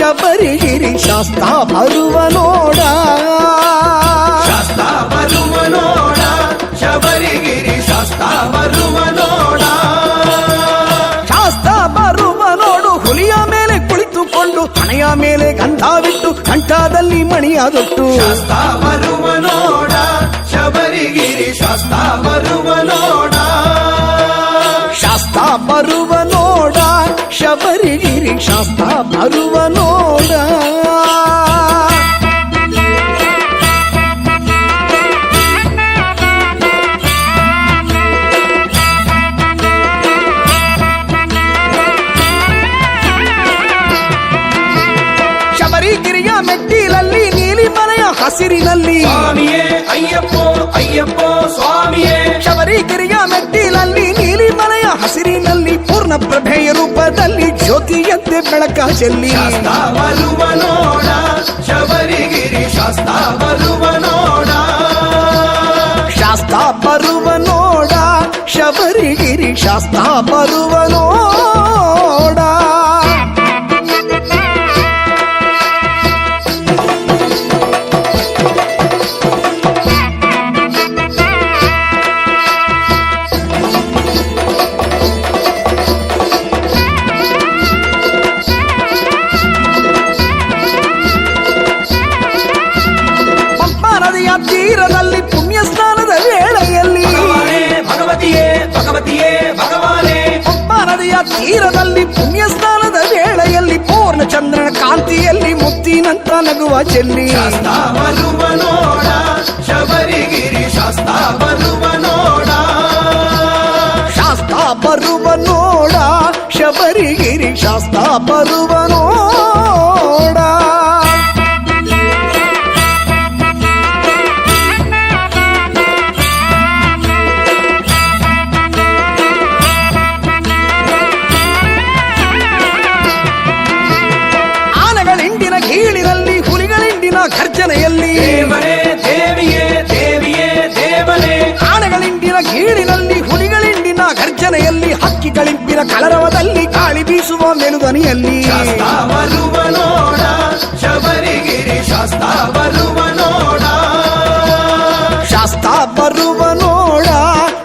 ಶಬರಿಗಿರಿ ಶಾಸ್ತ ಬರುವ ನೋಡ ಶಾಸ್ತ ಬರುವ ನೋಡ ಶಬರಿಗಿರಿ ಶಾಸ್ತ ಬರುವ ನೋಡ ಶಾಸ್ತ ಬರುವ ನೋಡು ಹುಲಿಯ ಮೇಲೆ ಕುಳಿತುಕೊಂಡು ಹಣೆಯ ಮೇಲೆ ಗಂಧವಿಟ್ಟು ಕಂಠದಲ್ಲಿ ಮಣಿಯಾದೊಟ್ಟು ಶಾಸ್ತ ಬರುವ ನೋಡ ಶಬರಿಗಿರಿ ಶಾಸ್ತ ಬರುವ ನೋಡ ಶಾಸ್ತ ಬರುವ ನೋಡ ಶಬರಿಗಿರಿ ಶಾಸ್ತ ಬರುವ ನೋಡ ಶಬರಿಗಿರಿಯ ಮೆಟ್ಟಿಲಲ್ಲಿ ನೀಲಿ ಮನೆಯ ಹಸಿರಿನಲ್ಲಿ ಸ್ವಾಮಿಯೇ ಅಯ್ಯಪ್ಪೋ ಅಯ್ಯಪ್ಪೋ ಸ್ವಾಮಿಯೇ ಶಬರಿಗಿರಿಯ ಮೆಟ್ಟಿಲಲ್ಲಿ ನೀಲಿ ಮನೆಯ ಹಸಿರಿನಲ್ಲಿ ಪೂರ್ಣ ಪ್ರಭೆಯ ರೂಪದಲ್ಲಿ ಜ್ಯೋತಿಯಂತೆ ಬೆಳಕ ಚೆಲ್ಲಿ ಶಾಸ್ತ ಬರುವ ನೋಡ ಶಬರಿಗಿರಿ ಶಾಸ್ತ ಬರುವ ನೋಡ ಶಾಸ್ತ ಬರುವ ನೋಡ ಶಬರಿಗಿರಿ ಶಾಸ್ತ ಬರುವ ನೋಡ ತೀರದಲ್ಲಿ ಪುಣ್ಯ ಸ್ನಾನದ ವೇಳೆಯಲ್ಲಿ ಭಗವತಿಯೇ ಭಗವತಿಯೇ ಭಗವಾನೇ ಪಂಪಾ ನದಿಯ ತೀರದಲ್ಲಿ ಪುಣ್ಯ ಸ್ನಾನದ ವೇಳೆಯಲ್ಲಿ ಪೂರ್ಣ ಚಂದ್ರನ ಕಾಂತಿಯಲ್ಲಿ ಮುತ್ತಿನಂತ ನಗುವ ಚೆಲ್ಲಿ ಶಾಸ್ತ ಬರುವ ನೋಡ ಶಬರಿಗಿರಿ ಶಾಸ್ತ ಬರುವ ನೋಡ ಶಾಸ್ತ ಬರುವ ನೋಡ ಶಬರಿಗಿರಿ ಶಾಸ್ತ ಬರುವ ನೋಡ ಗೀಳಿನಲ್ಲಿ ಹುಲಿಗಳಿಂದಿನ ಘರ್ಜನೆಯಲ್ಲಿ ದೇವರೇ ದೇವಿಯೇ ದೇವಿಯೇ ದೇವನೇ ಆನೆಗಳಿಂದಿನ ಗೀಳಿನಲ್ಲಿ ಹುಲಿಗಳಿಂದಿನ ಘರ್ಜನೆಯಲ್ಲಿ ಹಕ್ಕಿಗಳಿಂದಿನ ಕಲರವದಲ್ಲಿ ಗಾಳಿ ಬೀಸುವ ಮೆಲುದನಿಯಲ್ಲಿ ಶಾಸ್ತ ಬರುವ ನೋಡ ಶಬರಿಗಿರಿ ಶಾಸ್ತ ಬರುವ ನೋಡ ಶಾಸ್ತ ಬರುವ ನೋಡ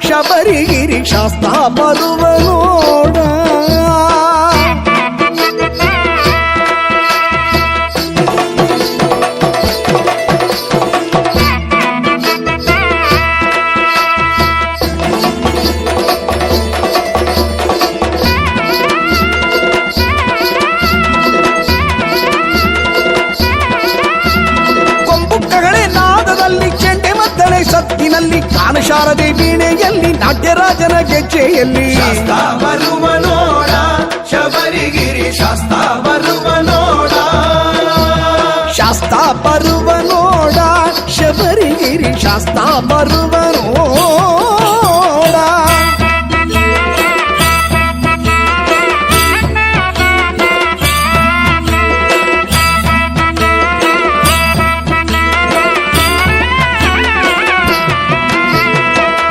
ಶಬರಿಗಿರಿ ಶಾಸ್ತ ಬರುವ ನೋಡ ಸತ್ತಿನಲ್ಲಿ ಕಾನಶಾರದೆ ವೀಣೆಯಲ್ಲಿ ನಾಟ್ಯರಾಜನ ಗೆಜ್ಜೆಯಲ್ಲಿ ಶಾಸ್ತ ಬರುವ ನೋಡ ಶಬರಿಗಿರಿ ಶಾಸ್ತ ಬರುವ ನೋಡ ಶಾಸ್ತ ಬರುವ ನೋಡ ಶಬರಿಗಿರಿ ಶಾಸ್ತ ಬರುವ ನೋಡ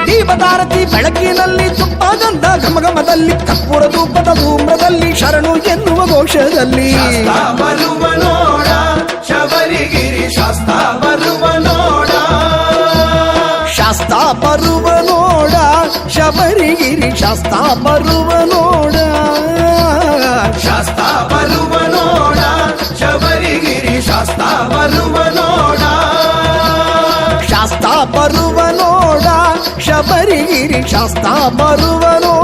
ದೀಪದಾರತಿ ಬೆಳಕಿನಲ್ಲಿ ತುಪ್ಪಗಂಧ ಘಮಘಮದಲ್ಲಿ ಕರ್ಪೂರ ಧೂಪದ ಧೂಮ್ರದಲ್ಲಿ ಶರಣು ಎನ್ನುವ ಘೋಷದಲ್ಲಿ ಶಾಸ್ತ ಬರುವ ನೋಡ ಶಬರಿಗಿರಿ ಶಾಸ್ತ ಬರುವ ನೋಡ ಶಾಸ್ತ ಬರುವ ನೋಡ ಶಬರಿಗಿರಿ ಶಾಸ್ತ ಬರುವ ನೋಡ ಶಾಸ್ತ ಬರುವ ನೋಡ ಶಬರಿಗಿರಿ ಶಾಸ್ತ ಬರುವ ನೋಡ ಶಾಸ್ತ ಬರುವ ನೋಡ ಶಬರಿಗಿರಿ ಶಾಸ್ತ ಬರುವ ನೋಡ